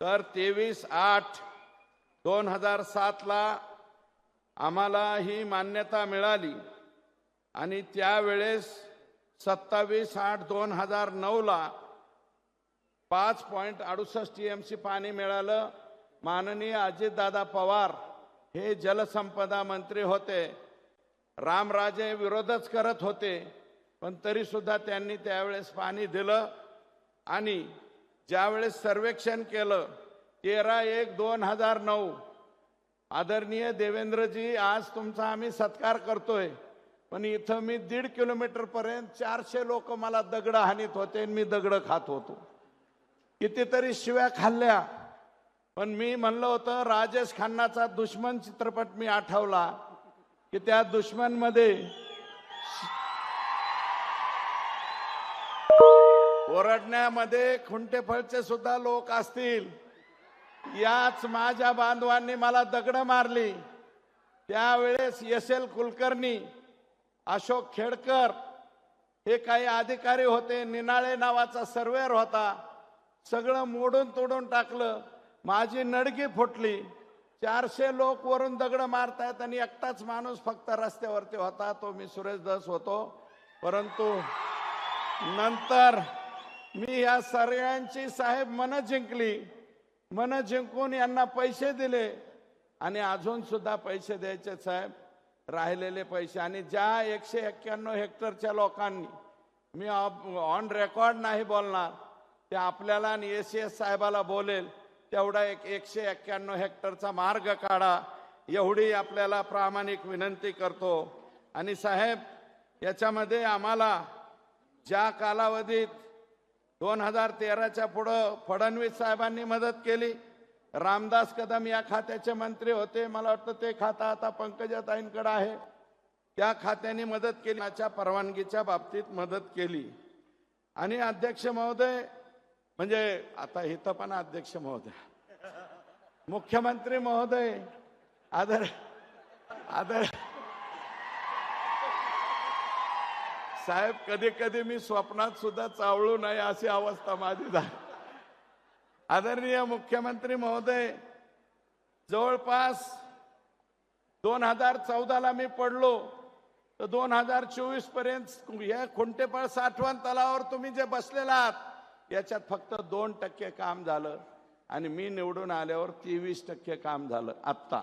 तर 23/8/2007 ला आम्हाला ही मान्यता मिळाली आणि त्यावेळेस 27/8/2009 ला 5.68 TMC पाणी मिळालं. माननीय अजितदादा पवार हे जलसंपदा मंत्री होते. रामराजे विरोधच करत होते, पण तरी सुद्धा त्यांनी त्यावेळेस पाणी दिलं. आणि ज्यावेळेस सर्वेक्षण केलं 13/1/2009, आदरणीय देवेंद्रजी, आज तुमचा आम्ही सत्कार करतोय, पण इथं मी 1.5 किलोमीटर पर्यंत 400 लोक मला दगड हाणीत होते आणि मी दगड खात होतो. कितीतरी शिव्या खाल्ल्या, पण मी म्हणलं होतं, राजेश खन्नाचा दुश्मन चित्रपट मी आठवला की त्या दुश्मनमध्ये ओरडण्यामध्ये खुंटेफळचे सुद्धा लोक असतील. याच माझ्या बांधवांनी मला दगड मारली. त्यावेळेस SL कुलकर्णी, अशोक खेडकर हे काही अधिकारी होते, निनाळे नावाचा सर्वेअर होता, सगळं मोडून तोडून टाकलं. माझी नडगी फुटली. 400 लोक वरून दगड मारतायत आणि एकटाच माणूस फक्त रस्त्यावरती होता, तो मी सुरेश धस होतो. परंतु नंतर मी या सगळ्यांची साहेब मन जिंकली. मन जिंकून यांना पैसे दिले आणि अजून सुद्धा पैसे द्यायचे साहेब, राहिलेले पैसे. आणि ज्या 191 हेक्टरच्या लोकांनी, मी ऑन रेकॉर्ड नाही बोलणार, ते आपल्याला आणि ACS साहेबाला बोलेल, तेवढा 191 हेक्टरचा मार्ग काढा, एवढी आपल्याला प्रामाणिक विनंती करतो. आणि साहेब, याच्यामध्ये आम्हाला ज्या कालावधीत 2013च्या पुढं फडणवीस साहेबांनी मदत केली, रामदास कदम या खात्याचे मंत्री होते, मला वाटतं ते खातं आता पंकजाताईंकडे आहे, त्या खात्याने मदत केली, त्याच्या परवानगीच्या बाबतीत मदत केली. आणि अध्यक्ष महोदय, म्हणजे आता इथं पण अध्यक्ष महोदय, मुख्यमंत्री महोदय, आदर साहेब, कधी कधी मी स्वप्नात सुद्धा चावळू नये अशी अवस्था माझी झाली. आदरणीय मुख्यमंत्री महोदय, जवळपास 2014 ला मी पडलो, तर 2024 पर्यंत या खुंटेपळ साठवण तलावावर तुम्ही जे बसलेला आहात, याच्यात फक्त 2% काम झालं आणि मी निवडून आल्यावर 23% काम झालं. आत्ता